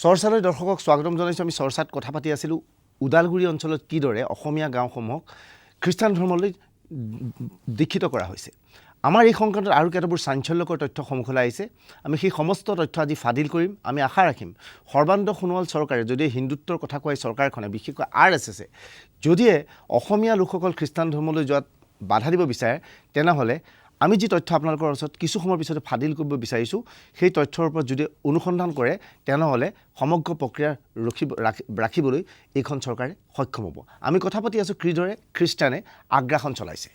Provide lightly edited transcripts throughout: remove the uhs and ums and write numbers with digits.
চৰ্চালৈ দৰ্শকক স্বাগতম জনাইছোঁ। আমি চৰ্চাত কথা পাতি আছিলোঁ ওদালগুৰি অঞ্চলত কিদৰে অসমীয়া গাঁওসমূহক খ্ৰীষ্টান ধৰ্মলৈ দীক্ষিত কৰা হৈছে। আমাৰ এই সংক্ৰান্তত আৰু কেইটাবোৰ চাঞ্চল্যকৰ তথ্য সন্মুখলৈ আহিছে। আমি সেই সমস্ত তথ্য আজি ফাদিল কৰিম। আমি আশা ৰাখিম সৰ্বানন্দ সোণোৱাল চৰকাৰে যদি হিন্দুত্বৰ কথা কয় চৰকাৰখনে, বিশেষকৈ RSSে যদিহে অসমীয়া লোকসকল খ্ৰীষ্টান ধৰ্মলৈ যোৱাত বাধা দিব বিচাৰে, তেনেহ'লে আমি যি তথ্য আপোনালোকৰ ওচৰত কিছু সময়ৰ পিছতে ফাদিল কৰিব বিচাৰিছোঁ, সেই তথ্যৰ ওপৰত যদি অনুসন্ধান কৰে তেনেহ'লে সমগ্ৰ প্ৰক্ৰিয়া ৰাখিবলৈ এইখন চৰকাৰে সক্ষম হ'ব। আমি কথা পাতি আছোঁ কিদৰে খ্ৰীষ্টানে আগ্ৰাসন চলাইছে।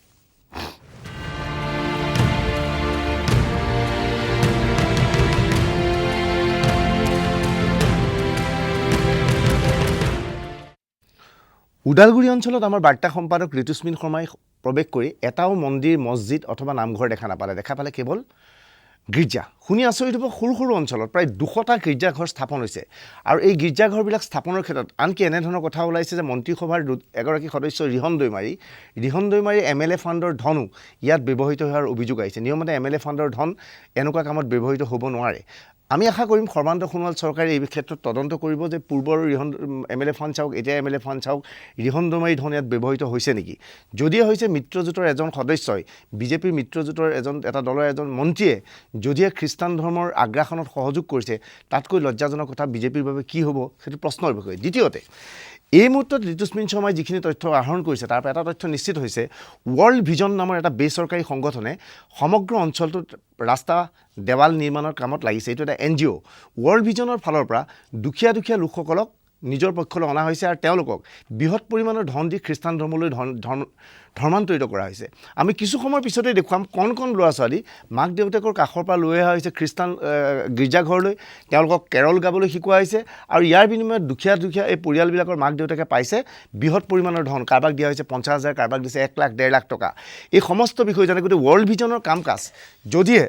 ওদালগুৰি অঞ্চলত আমাৰ বাৰ্তা সম্পাদক ঋতুস্মিন শৰ্মাই প্ৰৱেশ কৰি এটাও মন্দিৰ, মছজিদ অথবা নামঘৰ দেখা পালে কেৱল গীৰ্জা। শুনি আচৰিত হ'ব, সৰু সৰু অঞ্চলত প্ৰায় 200টা গীৰ্জাঘৰ স্থাপন হৈছে। আৰু এই গীৰ্জাঘৰবিলাক স্থাপনৰ ক্ষেত্ৰত আনকি এনেধৰণৰ কথা ওলাইছে যে মন্ত্ৰীসভাৰ এগৰাকী সদস্য ৰিহন দৈমাৰী MLA ফাণ্ডৰ ধনো ইয়াত ব্যৱহৃত হোৱাৰ অভিযোগ আহিছে। নিয়মতে MLA ফাণ্ডৰ ধন এনেকুৱা কামত ব্যৱহৃত হ'ব নোৱাৰে। আমি আশা কৰিম সৰ্বানন্দ সোণোৱাল চৰকাৰে এই ক্ষেত্ৰত তদন্ত কৰিব যে পূৰ্বৰ MLA ফাণ্ড চাওক, এতিয়া MLA ফাণ্ড চাওক, ৰিহন দৈমাৰী ধন ইয়াত ব্যৱহৃত হৈছে নেকি। যদিহে হৈছে, মিত্ৰজোঁটৰ এজন সদস্যই, বিজেপিৰ মিত্ৰজোঁটৰ এটা দলৰ এজন মন্ত্ৰীয়ে যদিহে খ্ৰীষ্টান ধৰ্মৰ আগ্ৰাসনত সহযোগ কৰিছে, তাতকৈ লজ্জাজনক কথা বিজেপিৰ বাবে কি হ'ব, সেইটো প্ৰশ্নৰ বিষয়। দ্বিতীয়তে, এই মুহূৰ্তত ঋতুস্মিন শৰ্মাই যিখিনি তথ্য আহৰণ কৰিছে তাৰ পৰা এটা তথ্য নিশ্চিত হৈছে, ৱৰ্ল্ড ভিজন নামৰ এটা বেচৰকাৰী সংগঠনে সমগ্ৰ অঞ্চলটোত ৰাস্তা দেৱাল নিৰ্মাণৰ কামত লাগিছে। এইটো এটা NGO। ৱৰ্ল্ড ভিজনৰ ফালৰ পৰা দুখীয়া লোকসকলক নিজৰ পক্ষলৈ অনা হৈছে আৰু তেওঁলোকক বৃহৎ পৰিমাণৰ ধন দি খ্ৰীষ্টান ধৰ্মলৈ ধৰ্মান্তৰিত কৰা হৈছে। আমি কিছু সময়ৰ পিছতেই দেখুৱাম কণ ল'ৰা ছোৱালী মাক দেউতাকৰ কাষৰ পৰা লৈ অহা হৈছে খ্ৰীষ্টান গীৰ্জাঘৰলৈ, তেওঁলোকক কেৰল গাবলৈ শিকোৱা হৈছে আৰু ইয়াৰ বিনিময়ত দুখীয়া এই পৰিয়ালবিলাকৰ মাক দেউতাকে পাইছে বৃহৎ পৰিমাণৰ ধন। কাৰোবাক দিয়া হৈছে 50,000, কাৰোবাক দিছে 1 লাখ, 1.5 লাখ টকা। এই সমস্ত বিষয় জানে গতিকে ৱৰ্ল্ড ভিজনৰ কাম কাজ যদিহে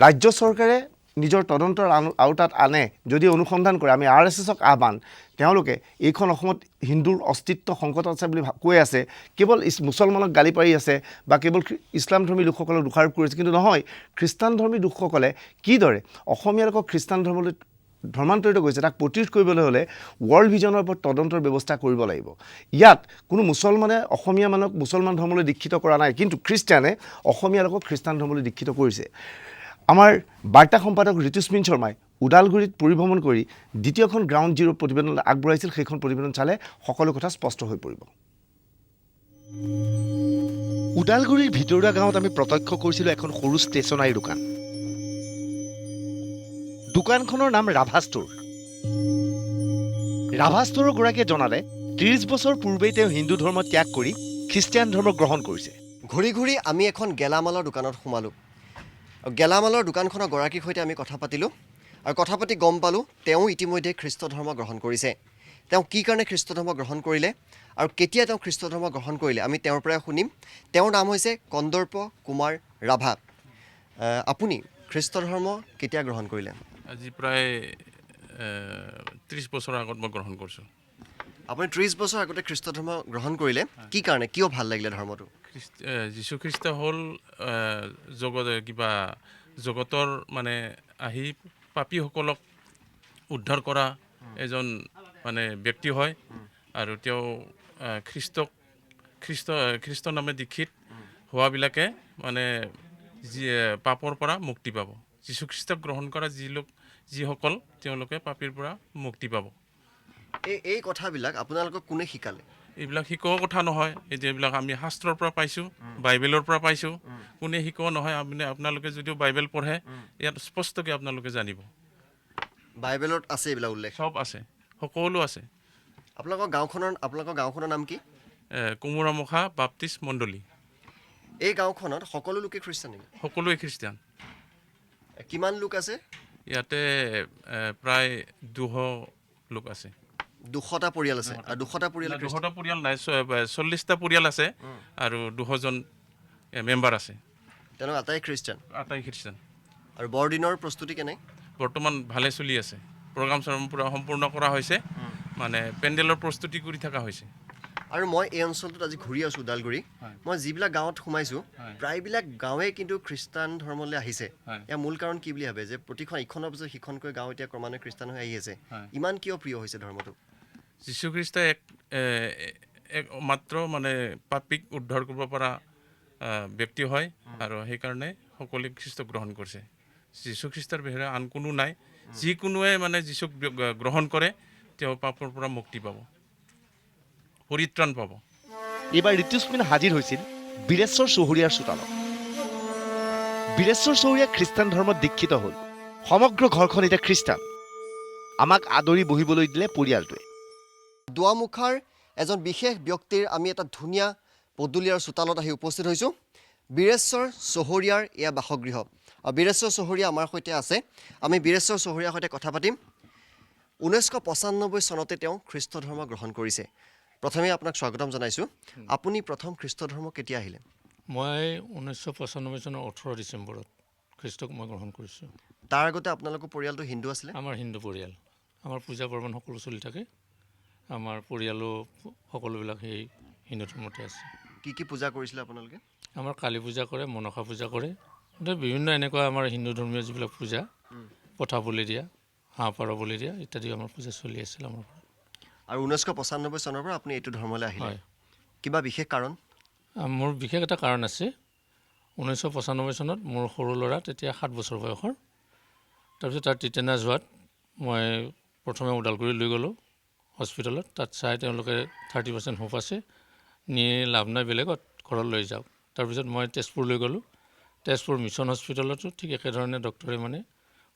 ৰাজ্য চৰকাৰে নিজৰ তদন্তৰ আওতাত আনে, যদি অনুসন্ধান কৰে, আমি RSSক আহ্বান, তেওঁলোকে এইখন অসমত হিন্দুৰ অস্তিত্ব সংকটত আছে বুলি কৈ আছে, কেৱল মুছলমানক গালি পাৰি আছে বা কেৱল ইছলামধৰ্মী লোকসকলক দোষাৰোপ কৰিছে, কিন্তু নহয়, খ্ৰীষ্টানধৰ্মী লোকসকলে কিদৰে অসমীয়া লোকক খ্ৰীষ্টান ধৰ্মলৈ ধৰ্মান্তৰিত কৰিছে তাক প্ৰতিৰোধ কৰিবলৈ হ'লে ৱৰ্ল্ড ভিজনৰ ওপৰত তদন্তৰ ব্যৱস্থা কৰিব লাগিব। ইয়াত কোনো মুছলমানে অসমীয়া মানুহক মুছলমান ধৰ্মলৈ দীক্ষিত কৰা নাই, কিন্তু খ্ৰীষ্টানে অসমীয়া লোকক খ্ৰীষ্টান ধৰ্মলৈ দীক্ষিত কৰিছে। আমাৰ বাৰ্তা সম্পাদক ঋতুস্মিন শৰ্মাই ওদালগুৰিত পৰিভ্ৰমণ কৰি দ্বিতীয়খন গ্ৰাউণ্ড জিৰ' প্ৰতিবেদন আগবঢ়াইছিল। সেইখন প্ৰতিবেদন চালে সকলো কথা স্পষ্ট হৈ পৰিব। ওদালগুৰিৰ ভিতৰুৱা গাঁৱত আমি প্ৰত্যক্ষ কৰিছিলোঁ এখন সৰু ষ্টেচনাৰী দোকান। দোকানখনৰ নাম ৰাভা ষ্ট'ৰ। ৰাভা ষ্ট'ৰৰ গৰাকীয়ে জনালে 30 বছৰ পূৰ্বেই তেওঁ হিন্দু ধৰ্ম ত্যাগ কৰি খ্ৰীষ্টিয়ান ধৰ্ম গ্ৰহণ কৰিছে। ঘূৰি আমি এখন গেলামালৰ দোকানত সোমালোঁ। গেলামালৰ দোকানখনৰ গৰাকীৰ সৈতে আমি কথা পাতিলোঁ আৰু কথা পাতি গম পালোঁ তেওঁ ইতিমধ্যে খ্ৰীষ্ট ধৰ্ম গ্ৰহণ কৰিছে। তেওঁ কি কাৰণে খ্ৰীষ্ট ধৰ্ম গ্ৰহণ কৰিলে আৰু কেতিয়া তেওঁ খ্ৰীষ্ট ধৰ্ম গ্ৰহণ কৰিলে আমি তেওঁৰ পৰাই শুনিম। তেওঁৰ নাম হৈছে কন্দৰ্প কুমাৰ ৰাভা। আপুনি খ্ৰীষ্ট ধৰ্ম কেতিয়া গ্ৰহণ কৰিলে? আজি প্ৰায় 30 বছৰ আগত মই গ্ৰহণ কৰিছোঁ। আপুনি 30 বছৰ আগতে খ্ৰীষ্ট ধৰ্ম গ্ৰহণ কৰিলে, কি কাৰণে, কিয় ভাল লাগিলে ধৰ্মটো? যীশুখ্ৰীষ্ট হ'ল জগতৰ মানে আহি পাপীসকলক উদ্ধাৰ কৰা এজন মানে ব্যক্তি হয় আৰু তেওঁ খ্ৰীষ্ট নামে দীক্ষিত হোৱাবিলাকে মানে পাপৰ পৰা মুক্তি পাব। যীশুখ্ৰীষ্টক গ্ৰহণ কৰা যিসকল তেওঁলোকে পাপীৰ পৰা মুক্তি পাব। এই কথাবিলাক আপোনালোকক কোনে শিকালে? এইবিলাক শিকোৱা কথা নহয়, এইবিলাক আমি শাস্ত্ৰৰ পৰা পাইছোঁ, বাইবেলৰ পৰা পাইছোঁ। কোনে শিকোৱা নহয়, আপোনালোকে যদিও বাইবেল পঢ়ে ইয়াত স্পষ্টকৈ আপোনালোকে জানিব। বাইবেলত আছে এইবিলাক উল্লেখ? চব আছে, সকলো আছে। আপোনালোকৰ গাঁওখনৰ নাম কি? কোমোৰামুখা বাপ্তিষ্ট মণ্ডলী। এই গাঁওখনত সকলো লোকে খ্ৰীষ্টান নেকি? সকলোৱে খ্ৰীষ্টান। কিমান লোক আছে ইয়াতে? প্ৰায় 200 লোক আছে। 200টা পৰিয়াল আছে? আৰু 200টা পৰিয়াল নাই, 40টা পৰিয়াল আছে আৰু 200জন মেম্বাৰ আছে। তেওঁলোক আটাই খ্ৰীষ্টান? আটাই খ্ৰীষ্টান। আৰু বৰদিনৰ প্ৰস্তুতি কেনে? বৰ্তমান ভালে চলি আছে। প্ৰগ্ৰাম পূৰা সম্পূৰ্ণ কৰা হৈছে, মানে পেণ্ডেলৰ প্ৰস্তুতি কৰি থকা হৈছে। আৰু মই এই অঞ্চলটোত আজি ঘূৰি আছোঁ ওদালগুৰি মই যিবিলাক গাঁৱত সোমাইছোঁ প্ৰায়বিলাক গাঁৱে কিন্তু খ্ৰীষ্টান ধৰ্মলৈ আহিছে ইয়াৰ মূল কাৰণ কি বুলি ভাবে যে প্ৰতিখন ইখনৰ পিছত সিখনকৈ গাঁও এতিয়া ক্ৰমান্বয়ে খ্ৰীষ্টান হৈ আহি আছে ইমান কিয় প্ৰিয় হৈছে ধৰ্মটো যীশুখ্ৰীষ্ট এক মাত্ৰ মানে পাপীক উদ্ধাৰ কৰিব পৰা ব্যক্তি হয় আৰু সেইকাৰণে সকলোৱে খ্ৰীষ্টক গ্ৰহণ কৰিছে যীশুখ্ৰীষ্টৰ বাহিৰে আন কোনো নাই যিকোনোৱে মানে যীশুক গ্ৰহণ কৰে তেওঁ পাপৰ পৰা মুক্তি পাব পৰিত্ৰাণ পাব এইবাৰ ঋতুস্মিন হাজিৰ হৈছিল বীৰেশ্বৰ চৌহৰীয়াৰ চোতালত বীৰেশ্বৰ চৌহৰীয়া খ্ৰীষ্টান ধৰ্মত দীক্ষিত হ'ল সমগ্ৰ ঘৰখন এতিয়া খ্ৰীষ্টান আমাক আদৰি বহিবলৈ দিলে পৰিয়ালটোৱে দুৱামুখাৰ এজন বিশেষ ব্যক্তিৰ আমি এটা ধুনীয়া পদূলিয়াৰ চোতালত আহি উপস্থিত হৈছোঁ বীৰেশ্বৰ চৌহৰীয়াৰ এয়া বাসগৃহ আৰু বীৰেশ্বৰ চৌহৰীয়া আমাৰ সৈতে আছে আমি বীৰেশ্বৰ চৌহৰীয়াৰ সৈতে কথা পাতিম 1995 চনতে তেওঁ খ্ৰীষ্ট ধৰ্ম গ্ৰহণ কৰিছে প্ৰথমে আপোনাক স্বাগতম জনাইছোঁ আপুনি প্ৰথম খ্ৰীষ্ট ধৰ্ম কেতিয়া আহিলে মই 1995 চনৰ 18 ডিচেম্বৰত খ্ৰীষ্টক মই গ্ৰহণ কৰিছোঁ তাৰ আগতে আপোনালোকৰ পৰিয়ালটো হিন্দু আছিলে আমাৰ হিন্দু পৰিয়াল আমাৰ পূজা পাৰ্বণ সকলো চলি থাকে আমাৰ পৰিয়ালো সকলোবিলাক সেই হিন্দু ধৰ্মতে আছে কি পূজা কৰিছিলে আপোনালোকে আমাৰ কালী পূজা কৰে মনসা পূজা কৰে বিভিন্ন এনেকুৱা আমাৰ হিন্দু ধৰ্মীয় যিবিলাক পূজা পঠা বলি দিয়া হাঁহ পাৰ বলি দিয়া ইত্যাদি আমাৰ পূজা চলি আছিল আমাৰ আৰু 1995 চনৰ পৰা আপুনি এইটো ধৰ্মলৈ আহিলে হয় কিবা বিশেষ কাৰণ মোৰ বিশেষ এটা কাৰণ আছে 1995 চনত মোৰ সৰু ল'ৰা তেতিয়া 7 বছৰ বয়সৰ তাৰপিছত তাৰ টিটেনাছ হোৱাত মই প্ৰথমে ওদালগুৰি লৈ গ'লোঁ হস্পিটেলত তাত চাই তেওঁলোকে 30% হোপ আছে নি লাভ নাই বেলেগত ঘৰত লৈ যাওক তাৰপিছত মই তেজপুৰ লৈ গ'লোঁ তেজপুৰ মিছন হস্পিটেলতো ঠিক একেধৰণে ডক্টৰে মানে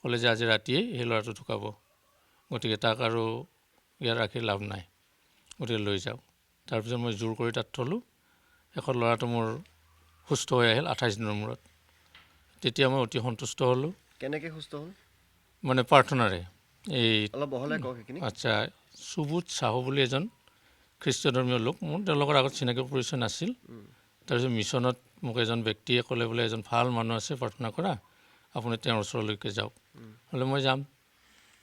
ক'লে যে আজি ৰাতিয়েই সেই ল'ৰাটো ঢুকাব গতিকে তাক আৰু ইয়াত ৰাখি লাভ নাই গতিকে লৈ যাওক তাৰপিছত মই জোৰ কৰি তাত থলোঁ শেষত ল'ৰাটো মোৰ সুস্থ হৈ আহিল 28 দিনৰ মূৰত তেতিয়া মই অতি সন্তুষ্ট হ'লোঁ কেনেকৈ সুস্থ হ'ল মানে প্ৰাৰ্থনাৰে এই অলপ বহলাই কওক সেইখিনি আচ্ছা সুবোধ চাহু বুলি এজন খ্ৰীষ্টীয় ধৰ্মীয় লোক মোৰ তেওঁলোকৰ আগত চিনাকি পৰিচয় নাছিল তাৰপিছত মিছনত মোক এজন ব্যক্তিয়ে ক'লে বোলে এজন ভাল মানুহ আছে প্ৰাৰ্থনা কৰা আপুনি তেওঁৰ ওচৰলৈকে যাওক হ'লে মই যাম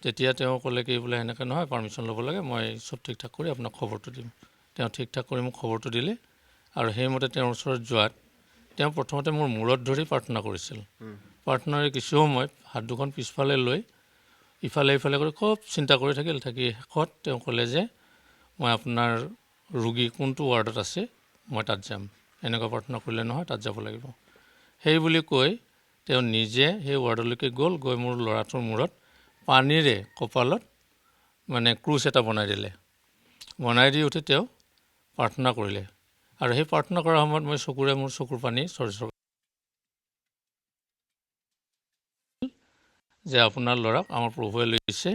তেতিয়া তেওঁ ক'লে কি বোলে সেনেকৈ নহয় পাৰ্মিশ্যন ল'ব লাগে মই চব ঠিক ঠাক কৰি আপোনাক খবৰটো দিম তেওঁ ঠিক ঠাক কৰি মোক খবৰটো দিলে আৰু সেইমতে তেওঁৰ ওচৰত যোৱাত তেওঁ প্ৰথমতে মোৰ মূৰত ধৰি প্ৰাৰ্থনা কৰিছিল প্ৰাৰ্থনাৰে কিছু সময় হাত দুখন পিছফালে লৈ ইফালে ইফালে কৰি খুব চিন্তা কৰি থাকি শেষত তেওঁ ক'লে যে মই আপোনাৰ ৰোগী কোনটো ৱাৰ্ডত আছে মই তাত যাম এনেকুৱা প্ৰাৰ্থনা কৰিলে নহয় তাত যাব লাগিব সেই বুলি কৈ তেওঁ নিজে সেই ৱাৰ্ডলৈকে গৈ মোৰ ল'ৰাটোৰ মূৰত পানীৰে কপালত মানে ক্ৰুচ এটা বনাই দিলে বনাই দি উঠি তেওঁ প্ৰাৰ্থনা কৰিলে আৰু সেই প্ৰাৰ্থনা কৰাৰ সময়ত মই মোৰ চকুৰ পানী চৰচৰ যে আপোনাৰ ল'ৰাক আমাৰ প্ৰভুৱে লৈছে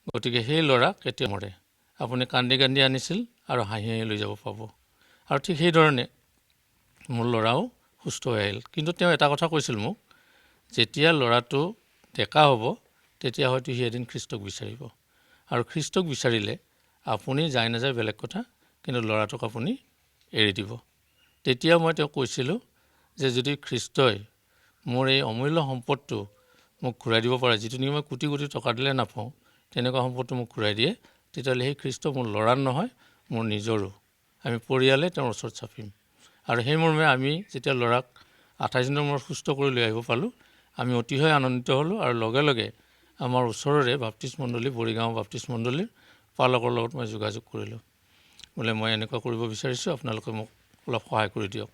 গতিকে সেই ল'ৰা কেতিয়া মৰে আপুনি কান্দি কান্দি আনিছিল আৰু হাঁহি হাঁহি লৈ যাব পাব আৰু ঠিক সেইধৰণে মোৰ ল'ৰাও সুস্থ হৈ আহিল কিন্তু তেওঁ এটা কথা কৈছিল মোক যেতিয়া ল'ৰাটো ডেকা হ'ব তেতিয়া হয়তো সি এদিন খ্ৰীষ্টক বিচাৰিব আৰু খ্ৰীষ্টক বিচাৰিলে আপুনি যায় নাযায় বেলেগ কথা কিন্তু ল'ৰাটোক আপুনি এৰি দিব তেতিয়া মই তেওঁক কৈছিলোঁ যে যদি খ্ৰীষ্টই মোৰ এই অমূল্য সম্পদটো মোক ঘূৰাই দিব পাৰে যিটো নেকি মই কোটি কোটি টকা দিলে নাপাওঁ তেনেকুৱা সম্পদটো মোক ঘূৰাই দিয়ে তেতিয়াহ'লে সেই খ্ৰীষ্ট মোৰ ল'ৰাৰ নহয় মোৰ নিজৰো আমি পৰিয়ালে তেওঁৰ ওচৰত চাপিম আৰু সেই মৰ্মে আমি যেতিয়া ল'ৰাক 28 দিনৰ মূৰত সুস্থ কৰি লৈ আহিব পালোঁ আমি অতিশয় আনন্দিত হ'লোঁ আৰু লগে লগে আমাৰ ওচৰৰে বাপ্তিষ্ট মণ্ডলী বৰিগাঁও বাপ্তিষ্ট মণ্ডলীৰ পালকৰ লগত মই যোগাযোগ কৰিলোঁ বোলে মই এনেকুৱা কৰিব বিচাৰিছোঁ আপোনালোকে মোক অলপ সহায় কৰি দিয়ক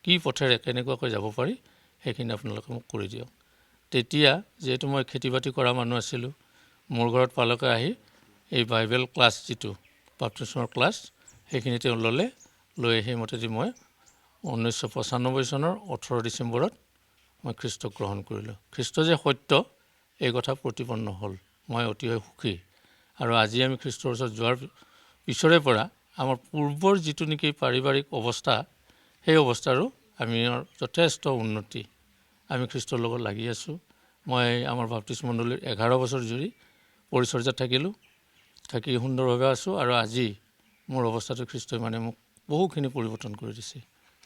কি পথেৰে কেনেকুৱাকৈ যাব পাৰি সেইখিনি আপোনালোকে মোক কৰি দিয়ক তেতিয়া যিহেতু মই খেতি বাতি কৰা মানুহ আছিলোঁ মোৰ ঘৰত পালকে আহি এই বাইবেল ক্লাছ যিটো বাপ্তিস্মৰ ক্লাছ সেইখিনি তেওঁ ল'লে লৈ সেইমতেদি মই 1995 চনৰ 18 ডিচেম্বৰত মই খ্ৰীষ্টক গ্ৰহণ কৰিলোঁ খ্ৰীষ্ট যে সত্য এই কথা প্ৰতিপন্ন হ'ল মই অতিশয় সুখী আৰু আজি আমি খ্ৰীষ্টৰ ওচৰত যোৱাৰ পিছৰে পৰা আমাৰ পূৰ্বৰ যিটো নেকি পাৰিবাৰিক অৱস্থা সেই অৱস্থাৰো আমি যথেষ্ট উন্নতি আমি খ্ৰীষ্টৰ লগত লাগি আছোঁ মই আমাৰ বাপ্তিষ্ট মণ্ডলীৰ 11 বছৰ জুৰি পৰিচৰ্যাত থাকিলোঁ থাকি সুন্দৰভাৱে আছোঁ আৰু আজি মোৰ অৱস্থাটো খ্ৰীষ্টই মানে মোক বহুখিনি পৰিৱৰ্তন কৰি দিছে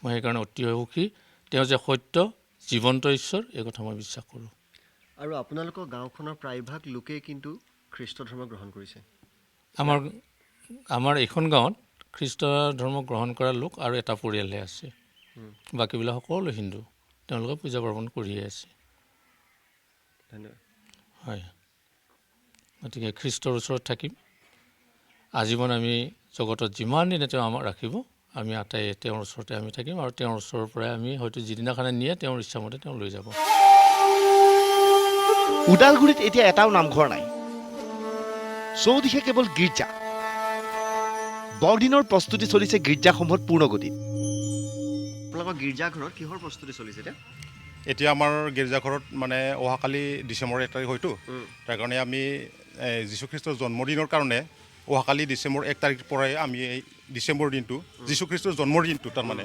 মই সেইকাৰণে অতিশয় সুখী তেওঁ যে সত্য জীৱন্ত ঈশ্বৰ এই কথা মই বিশ্বাস কৰোঁ আৰু আপোনালোকৰ গাঁওখনৰ প্ৰায়ভাগ লোকেই কিন্তু খ্ৰীষ্ট ধৰ্ম গ্ৰহণ কৰিছে আমাৰ এইখন গাঁৱত খ্ৰীষ্ট ধৰ্ম গ্ৰহণ কৰা লোক আৰু এটা পৰিয়ালহে আছে, বাকীবিলাক সকলো হিন্দু, তেওঁলোকে পূজা পাৰ্বণ কৰিয়ে আছে। ধন্যবাদ। হয়, গতিকে খ্ৰীষ্টৰ ওচৰত থাকিম আজীৱন। আমি জগতত যিমান দিনে তেওঁ আমাক ৰাখিব, আমি আটাই তেওঁৰ ওচৰতে আমি থাকিম, আৰু তেওঁৰ ওচৰৰ পৰাই আমি হয়তো যিদিনাখনে নিয়ে তেওঁৰ ইচ্ছামতে তেওঁ লৈ যাব। ওদালগুৰিত এতিয়া এটাও নামঘৰ নাই, চৌদিশে কেৱল গীৰ্জা। বৰদিনৰ প্ৰস্তুতি চলিছে গীৰ্জাসমূহত পূৰ্ণগতিত। আপোনালোকৰ গীৰ্জাঘৰত কিহৰ প্ৰস্তুতি চলিছে এতিয়া? এতিয়া আমাৰ গীৰ্জাঘৰত মানে অহাকালি ডিচেম্বৰ 1 তাৰিখ হয়তো, তাৰ কাৰণে আমি যীশুখ্ৰীষ্টৰ জন্মদিনৰ কাৰণে অহাকালি ডিচেম্বৰ 1 তাৰিখৰ পৰাই আমি এই ডিচেম্বৰ দিনটো যীশুখ্ৰীষ্টৰ জন্মৰ দিনটো তাৰমানে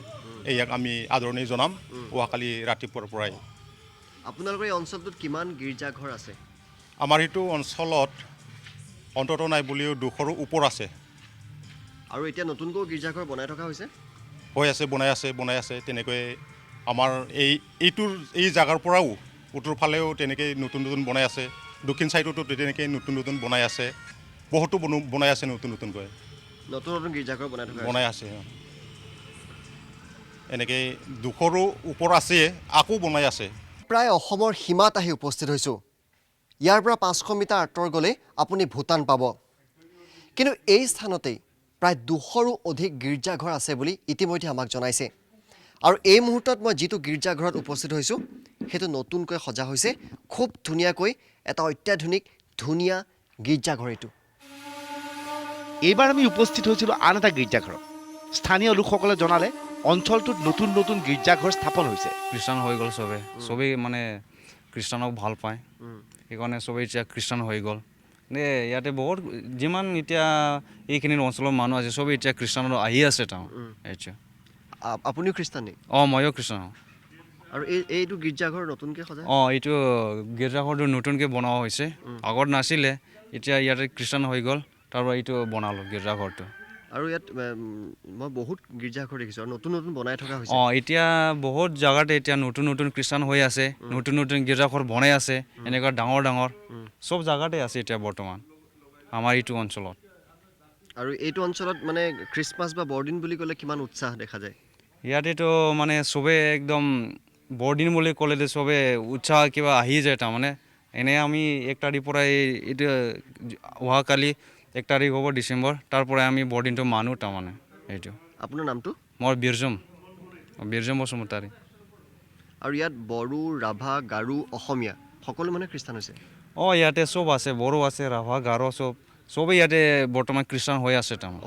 ইয়াক আমি আদৰণি জনাম অহাকালি ৰাতিপুৱাৰ পৰাই। আপোনালোকৰ এই অঞ্চলটোত কিমান গীৰ্জাঘৰ আছে? আমাৰ এইটো অঞ্চলত অন্তত নাই বুলিও 200ৰো ওপৰ আছে। আৰু এতিয়া নতুনকৈ গীৰ্জাঘৰ বনাই থকা হৈছে? হৈ আছে, বনাই আছে। তেনেকৈ আমাৰ এই জাগাৰ পৰাও উত্তৰ ফালেও তেনেকৈ নতুন বনাই আছে, দক্ষিণ চাইডতো তেনেকৈ নতুন বনাই আছে, বহুতো বনাই আছে নতুনকৈ নতুন গীৰ্জাঘৰ বনাই আছে। এনেকৈ 200ৰো ওপৰ আছে, আকৌ বনাই আছে। প্ৰায় অসমৰ সীমাত আহি উপস্থিত হৈছোঁ। ইয়াৰ পৰা 500 মিটাৰ আঁতৰ গ'লে আপুনি ভূটান পাব। কিন্তু এই স্থানতেই প্ৰায় 200ৰো অধিক গীৰ্জাঘৰ আছে বুলি ইতিমধ্যে আমাক জনাইছে। আৰু এই মুহূৰ্তত মই যিটো গীৰ্জাঘৰত উপস্থিত হৈছোঁ, সেইটো নতুনকৈ সজা হৈছে, খুব ধুনীয়াকৈ এটা অত্যাধুনিক ধুনীয়া গীৰ্জাঘৰ এইটো। এইবাৰ আমি উপস্থিত হৈছিলোঁ আন এটা গীৰ্জাঘৰত। স্থানীয় লোকসকলে জনালে অঞ্চলটোত নতুন গীৰ্জাঘৰ স্থাপন হৈছে। খ্ৰীষ্টান হৈ গ'ল চবেই মানে খ্ৰীষ্টানক ভাল পায়, সেইকাৰণে চবেই এতিয়া খ্ৰীষ্টান হৈ গ'ল। ইয়াতে বহুত যিমান এতিয়া এইখিনি অঞ্চলৰ মানুহ আছে চবেই এতিয়া খ্ৰীষ্টানত আহি আছে তেওঁ এতিয়া। আপুনিও খ্ৰীষ্টান নেকি? ময়ো খ্ৰীষ্টান। আৰু এইটো গীৰ্জাঘৰ নতুনকৈ সজাই? এইটো গীৰ্জাঘৰটো নতুনকৈ বনোৱা হৈছে, আগত নাছিলে, এতিয়া ইয়াতে খ্ৰীষ্টান হৈ গ'ল, তাৰপৰা এইটো বনালোঁ গীৰ্জাঘৰটো। আৰু ইয়াত মই বহুত গীৰ্জাঘৰ দেখিছোঁ আৰু নতুন বনাই থকা হৈছে। এতিয়া বহুত জেগাতে এতিয়া নতুন খ্ৰীষ্টান হৈ আছে, নতুন গীৰ্জাঘৰ বনাই আছে, এনেকুৱা ডাঙৰ চব জেগাতে আছে এতিয়া বৰ্তমান আমাৰ এইটো অঞ্চলত। আৰু এইটো অঞ্চলত মানে খ্ৰীষ্টমাছ বা বৰদিন বুলি ক'লে কিমান উৎসাহ দেখা যায়? ইয়াতেতো মানে চবেই একদম বৰদিন বুলি ক'লে চবেই উৎসাহ কিবা আহি যায় তাৰমানে। এনেই আমি 1 তাৰিখৰ পৰাই এইটো অহাকালি 1 তাৰিখ হ'ব ডিচেম্বৰ, তাৰ পৰাই আমি বৰদিনটো মানো তাৰমানে এইটো। আপোনাৰ নামটো? মই বীৰজম বসুমতাৰী। আৰু ইয়াত বড়ো, ৰাভা, গাৰো, অসমীয়া সকলো মানে খ্ৰীষ্টান হৈছে? ইয়াতে চব আছে, বড়ো আছে, ৰাভা, গাৰো চবেই ইয়াতে বৰ্তমান খ্ৰীষ্টান হৈ আছে তাৰমানে।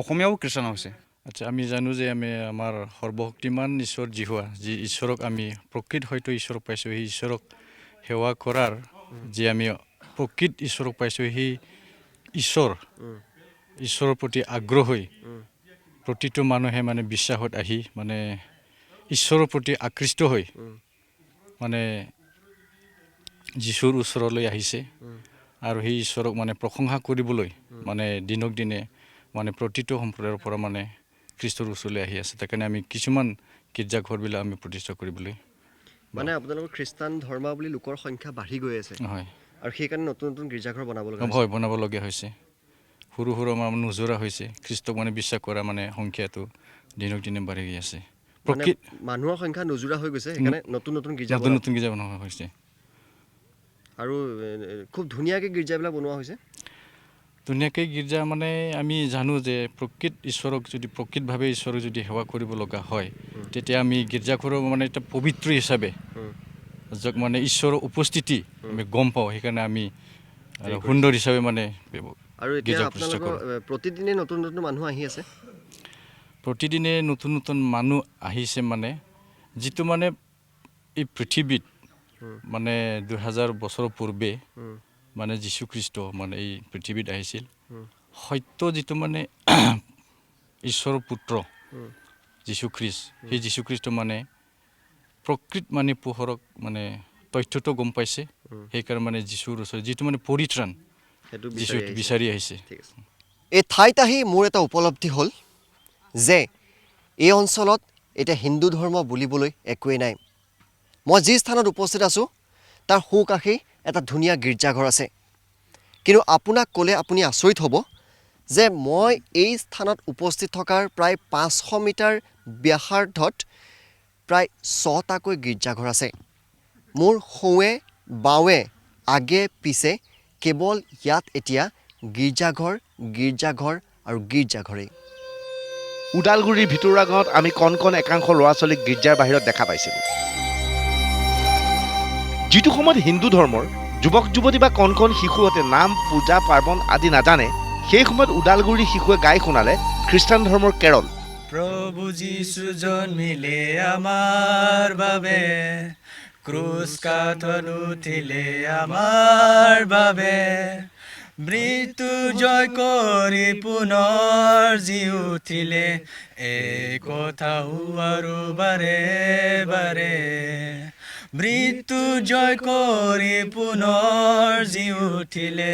অসমীয়াও খ্ৰীষ্টান হৈছে। আচ্ছা, আমি জানো যে আমাৰ সৰ্বশক্তিমান ঈশ্বৰ জিহুৱা, যি ঈশ্বৰক আমি প্ৰকৃত হয়তো ঈশ্বৰক পাইছোঁ, সেই ঈশ্বৰক সেৱা কৰাৰ যি আমি প্ৰকৃত ঈশ্বৰক পাইছোঁ, সেই ঈশ্বৰৰ প্ৰতি আগ্ৰহ হৈ প্ৰতিটো মানুহে মানে বিশ্বাসত আহি মানে ঈশ্বৰৰ প্ৰতি আকৃষ্ট হৈ মানে যীশুৰ ওচৰলৈ আহিছে। আৰু সেই ঈশ্বৰক মানে প্ৰশংসা কৰিবলৈ মানে দিনক দিনে মানে প্ৰতিটো সম্প্ৰদায়ৰ পৰা মানে খ্ৰীষ্টৰ ওচৰলৈ আহি আছে। তাৰ কাৰণে আমি কিছুমান গীৰ্জাঘৰবিলাক আমি প্ৰতিষ্ঠা কৰিবলৈ মানে আপোনালোকৰ খ্ৰীষ্টান ধৰ্মাৱলী লোকৰ সংখ্যা বাঢ়ি গৈ আছে। হয়, আৰু সেইকাৰণে নতুন গীৰ্জাঘৰ বনাবলগীয়া হৈছে। সৰু আমাৰ নোজোৰা হৈছে। খ্ৰীষ্টক মানে বিশ্বাস কৰা মানে সংখ্যাটো দিনক দিনে বাঢ়ি গৈ আছে। প্ৰকৃত মানুহৰ সংখ্যা নোজোৰা হৈ গৈছে, সেইকাৰণে নতুন গীৰ্জা বনোৱা হৈছে। আৰু খুব ধুনীয়াকৈ গীৰ্জাবিলাক বনোৱা হৈছে। ধুনীয়াকৈ গীৰ্জা মানে আমি জানো যে প্ৰকৃত ঈশ্বৰক যদি প্ৰকৃতভাৱে ঈশ্বৰক যদি সেৱা কৰিব লগা হয়, তেতিয়া আমি গীৰ্জাঘৰৰ মানে এটা পবিত্ৰ হিচাপে য'ত মানে ঈশ্বৰৰ উপস্থিতি আমি গম পাওঁ, সেইকাৰণে আমি সুন্দৰ হিচাপে মানে আৰু এতিয়া আপোনালোকৰ প্ৰতিদিনে নতুন মানুহ আহি আছে? প্ৰতিদিনে নতুন মানুহ আহিছে, মানে যিটো মানে এই পৃথিৱীত মানে 2000 বছৰৰ পূৰ্বে মানে যীশুখ্ৰীষ্ট মানে এই পৃথিৱীত আহিছিল। সত্য যিটো মানে ঈশ্বৰৰ পুত্ৰ যীশুখ্ৰীষ্ট, সেই যীশুখ্ৰীষ্ট মানে প্ৰকৃত মানে পোহৰক মানে তথ্যটো গম পাইছে, সেইকাৰণে মানে যীশুৰ ওচৰত যিটো মানে পৰিত্ৰাণ যীশু বিচাৰি আহিছে। এই ঠাইত আহি মোৰ এটা উপলব্ধি হ'ল যে এই অঞ্চলত এতিয়া হিন্দু ধৰ্ম বুলিবলৈ একোৱেই নাই। মই যি স্থানত উপস্থিত আছোঁ তাৰ সোঁকাষেই এটা ধুনীয়া গীৰ্জাঘৰ আছে। কিন্তু আপোনাক ক'লে আপুনি আচৰিত হ'ব যে মই এই স্থানত উপস্থিত থকাৰ প্ৰায় 500 মিটাৰ ব্যাসাৰ্ধত প্ৰায় 6টাকৈ গীৰ্জাঘৰ আছে। মোৰ সোঁৱে বাৱে আগে পিছে কেৱল ইয়াত এতিয়া গীৰ্জাঘৰ আৰু গীৰ্জাঘৰেই। ওদালগুৰিৰ ভিতৰুৱা গাঁৱত আমি কণ কণ একাংশ ল'ৰা ছোৱালীক গীৰ্জাৰ বাহিৰত দেখা পাইছিলোঁ। যিটো সময়ত হিন্দু ধৰ্মৰ যুৱক যুৱতী বা কণ কণ শিশুহঁতে নাম পূজা পাৰ্বণ আদি নাজানে, সেই সময়ত ওদালগুৰিৰ শিশুৱে গাই শুনালে খ্ৰীষ্টান ধৰ্মৰ কেৰল। প্ৰভু যীশু জন্মিলে আমাৰ বাবে, ক্ৰুচ কাঠত উঠিলে আমাৰ বাবে, মৃত্যু জয় কৰি পুনৰ জি উঠিলে, এই কথাও আৰু বাৰে বাৰে। মৃত্যু জয় কৰি পুনৰ জি উঠিলে,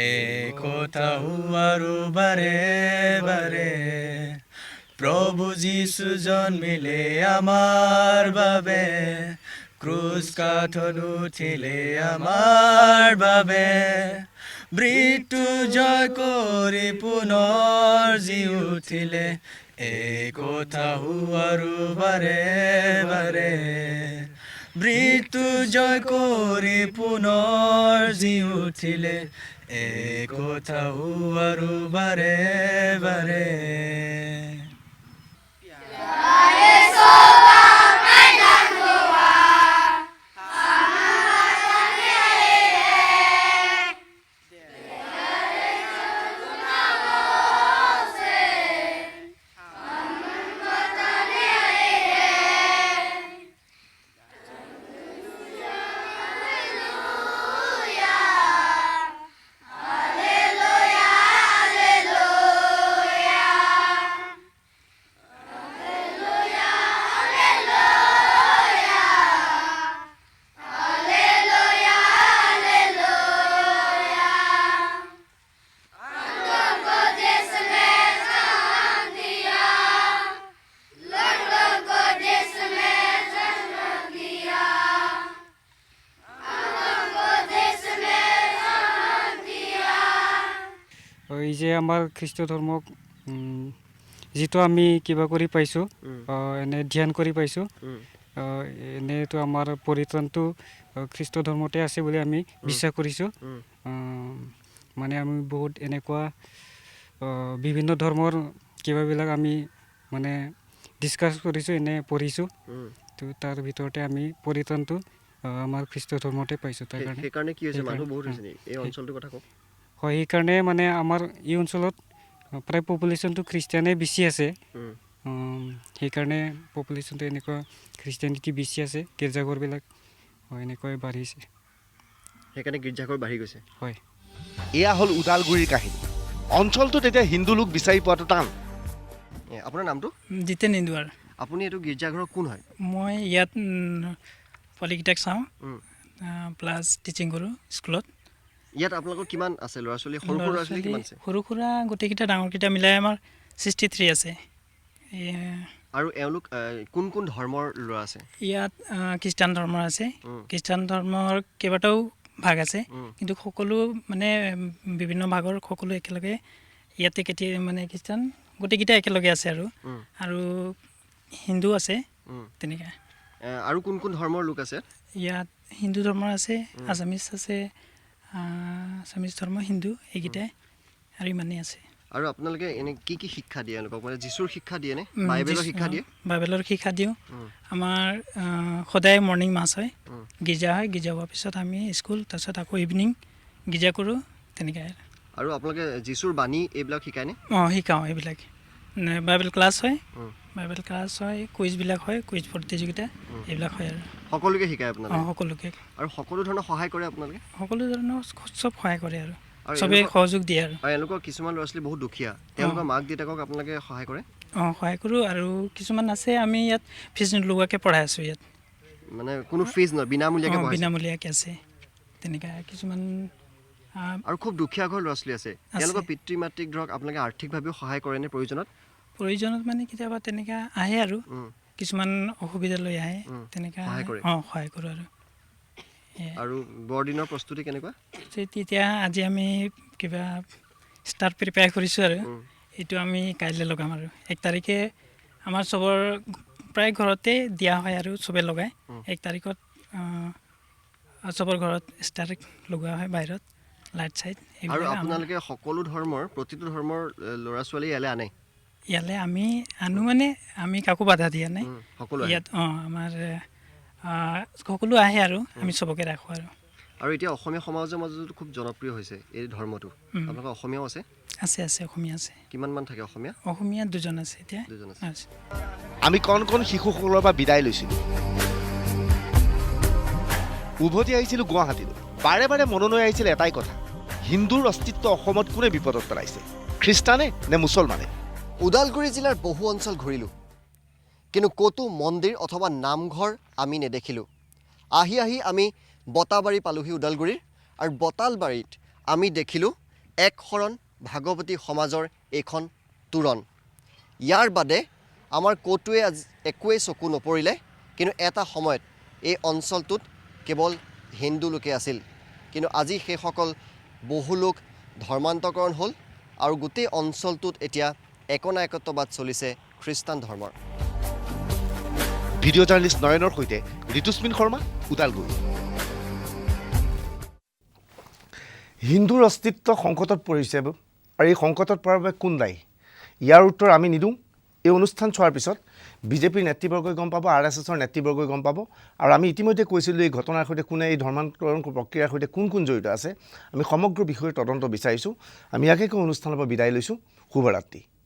এই কথাও আৰু বাৰে বাৰে। প্ৰভু যীশু জন্মিলে আমাৰ বাবে, ক্ৰুচ কাঠত উঠিলে আমাৰ বাবে, মৃত্যু জয় কৰি পুনৰ জি উঠিলে, এই কথাও আৰু বাৰে বাৰে। মৃত্যু জয় কৰি পুনৰ জি উঠিলে, এই কথাও আৰু বাৰে বাৰে। এই যে আমাৰ খ্ৰীষ্ট ধৰ্মক যিটো আমি কিবা কৰি পাইছোঁ, এনে ধ্যান কৰি পাইছোঁ, এনেতো আমাৰ পৰিত্ৰাণটো খ্ৰীষ্ট ধৰ্মতে আছে বুলি আমি বিশ্বাস কৰিছোঁ। মানে আমি বহুত এনেকুৱা বিভিন্ন ধৰ্মৰ কিবাবিলাক আমি মানে ডিছকাছ কৰিছোঁ, এনে পঢ়িছোঁ। তো তাৰ ভিতৰতে আমি পৰিত্ৰাণটো আমাৰ খ্ৰীষ্ট ধৰ্মতে পাইছোঁ। তাৰ কাৰণে সেইকাৰণে কি হৈছে, মানুহ বহুত হৈছে নেকি এই অঞ্চলটোৰ কথা কওক। হয়, সেইকাৰণে মানে আমাৰ এই অঞ্চলত প্ৰায় পপুলেশ্যনটো খ্ৰীষ্টিয়ানেই বেছি আছে। সেইকাৰণে পপুলেশ্যনটো এনেকুৱা খ্ৰীষ্টিয়ানিটি বেছি আছে, গীৰ্জাঘৰবিলাক এনেকুৱাই বাঢ়িছে। সেইকাৰণে গীৰ্জাঘৰ বাঢ়ি গৈছে। হয়, এয়া হ'ল ওদালগুৰিৰ কাহিনী। অঞ্চলটোত এতিয়া হিন্দু লোক বিচাৰি পোৱাটো টান। আপোনাৰ নামটো? জিতেন ইন্দুৱাৰ। আপুনি এইটো গীৰ্জাঘৰৰ কোন হয়? মই ইয়াত পোৱালিকেইটাক চাওঁ, প্লাছ টিচিং কৰোঁ স্কুলত। ইয়াত আপোনালোকৰ কিমান আছে ল'ৰা ছোৱালী? সৰু সৰু ল'ৰা ছোৱালী কিমান আছে? সৰু সুৰা গোটেইকেইটা ডাঙৰকেইটা মিলাই আমাৰ 63 আছে। আৰু এওঁলোক কোন কোন ধৰ্মৰ ল'ৰা আছে? ইয়াত খ্ৰীষ্টান ধৰ্মৰ আছে। খ্ৰীষ্টান ধৰ্মৰ কেইবাটাও ভাগ আছে, কিন্তু সকলো মানে বিভিন্ন ভাগৰ সকলো একেলগে ইয়াতে মানে খ্ৰীষ্টান গোটেইকেইটা একেলগে আছে আৰু হিন্দু আছে তেনেকৈ। আৰু কোন কোন ধৰ্মৰ লোক আছে? ইয়াত হিন্দু ধৰ্মৰ আছে, আছামিছ আছে, আছামিছ ধৰ্ম, হিন্দু, এইকেইটাই আৰু ইমানেই আছে। আৰু আপোনালোকে এনে কি কি শিক্ষা দিয়ে এওঁলোকক? মানে যীশুৰ শিক্ষা দিয়ে নে বাইবেলৰ শিক্ষা দিয়ে? বাইবেলৰ শিক্ষা দিওঁ। আমাৰ সদায় মৰ্ণিং মাছ হয়, গীৰ্জা হয়, গীৰ্জা হোৱাৰ পিছত আমি স্কুল, তাৰপিছত আকৌ ইভিনিং গীৰ্জা কৰোঁ তেনেকৈ। আৰু আপোনালোকে যীশুৰ বাণী এইবিলাক শিকায়নে? শিকাওঁ এইবিলাক। বাইবেল ক্লাছ হয়, বাইবেল ক্লাছ হয়, কুইজবিলাক হয়, কুইজ প্ৰতিযোগিতা এইবিলাক হয় আৰু সকলোকে শিকায় আপোনালোকে? সকলোকে। আৰু সকলো ধৰণৰ সহায় কৰে আপোনালোকে? সকলো ধৰণৰ চব সহায় কৰে আৰু চবেই সহযোগ দিয়ে আৰু এওঁলোকৰ কিছুমান ল'ৰা ছোৱালী বহুত দুখীয়া, তেওঁলোকৰ মাক দেউতাকক আপোনালোকে সহায় কৰে? সহায় কৰোঁ। আৰু কিছুমান আছে আমি ইয়াত ফিজ নোলোৱাকৈ পঢ়াই আছোঁ ইয়াত। মানে কোনো ফিজ নহয়, বিনামূলীয়াকৈ পঢ়াইছে? বিনামূলীয়াকৈ আছে তেনেকৈ। কিছুমান আৰু খুব দুখীয়া ঘৰৰ ল'ৰা ছোৱালী আছে, তেওঁলোকৰ পিতৃ মাতৃক ধৰক আপোনালোকে আৰ্থিকভাৱেও সহায় কৰেনে প্ৰয়োজনত? মানে কেতিয়াবা তেনেকৈ আহে আৰু কিছুমান অসুবিধা লৈ আহে, তেনেকৈ সহায় কৰোঁ আৰু। আৰু বৰদিনৰ প্ৰস্তুতি কেনেকুৱা? তেতিয়া আজি আমি কিবা ষ্টাৰ প্ৰিপেয়াৰ কৰিছোঁ আৰু এইটো আমি কাইলৈ লগাম আৰু 1 তাৰিখে আমাৰ চবৰ প্ৰায় ঘৰতে দিয়া হয় আৰু চবে লগায় 1 তাৰিখত চবৰ ঘৰত ষ্টাৰ লগোৱা হয় বাহিৰত লাইট চাইট আৰু এইবিলাক আমাৰ আপোনালোকে সকলো ধৰ্মৰ প্ৰতিটো ধৰ্মৰ ল'ৰা ছোৱালী ইয়ালৈ আনে ইয়ালৈ আমি আনো মানে আমি কাকো বাধা দিয়া নাই সকলো আহে ইয়াত আমাৰ সকলো আহে আৰু আমি চবকে ৰাখোঁ আৰু এতিয়া অসমীয়া সমাজৰ মাজতো খুব জনপ্ৰিয় হৈছে এই ধৰ্মটো আপোনালোকৰ অসমীয়াও আছে আছে অসমীয়া আছে কিমানমান থাকে অসমীয়া 2জন আছে এতিয়া 2জন আছে আছে আমি কণ কণ শিশুসকলৰ পৰা বিদায় লৈছিলোঁ উভতি আহিছিলোঁ গুৱাহাটীলৈ বাৰে বাৰে মনলৈ আহিছিল এটাই কথা হিন্দুৰ অস্তিত্ব অসমত কোনে বিপদত পেলাইছে খ্ৰীষ্টানে নে মুছলমানে ওদালগুৰি জিলাৰ বহু অঞ্চল ঘূৰিলোঁ কিন্তু ক'তো মন্দিৰ অথবা নামঘৰ আমি নেদেখিলোঁ আহি আমি বতাবাৰী পালোহি ওদালগুৰিৰ আৰু বতালবাৰীত আমি দেখিলোঁ এক শৰণ ভাগৱতী সমাজৰ এইখন তোৰণ ইয়াৰ বাদে আমাৰ ক'তোৱে একোৱেই চকু নপৰিলে কিন্তু এটা সময়ত এই অঞ্চলটোত কেৱল হিন্দু লোকে আছিল কিন্তু আজি সেইসকল বহু লোক ধৰ্মান্তকৰণ হ'ল আৰু গোটেই অঞ্চলটোত এতিয়া একনায়কত্ববাদ চলিছে খ্ৰীষ্টান ধৰ্মৰ ভিডিঅ' জাৰ্নেলিষ্ট নয়নৰ সৈতে ঋতুস্মিন শৰ্মা ওদালগুৰি হিন্দুৰ অস্তিত্ব সংকটত পৰিছে আৰু এই সংকটত পৰাৰ বাবে কোন দায়ী ইয়াৰ উত্তৰ আমি নিদিওঁ এই অনুষ্ঠান চোৱাৰ পিছত বিজেপিৰ নেতৃবৰ্গই গম পাব RSSৰ নেতৃবৰ্গই গম পাব আৰু আমি ইতিমধ্যে কৈছিলোঁ এই ঘটনাৰ সৈতে কোনে এই ধৰ্মান্তৰণ প্ৰক্ৰিয়াৰ সৈতে কোন জড়িত আছে আমি সমগ্ৰ বিষয়ৰ তদন্ত বিচাৰিছোঁ আমি ইয়াকে অনুষ্ঠানৰ পৰা বিদায় লৈছোঁ শুভৰাত্ৰি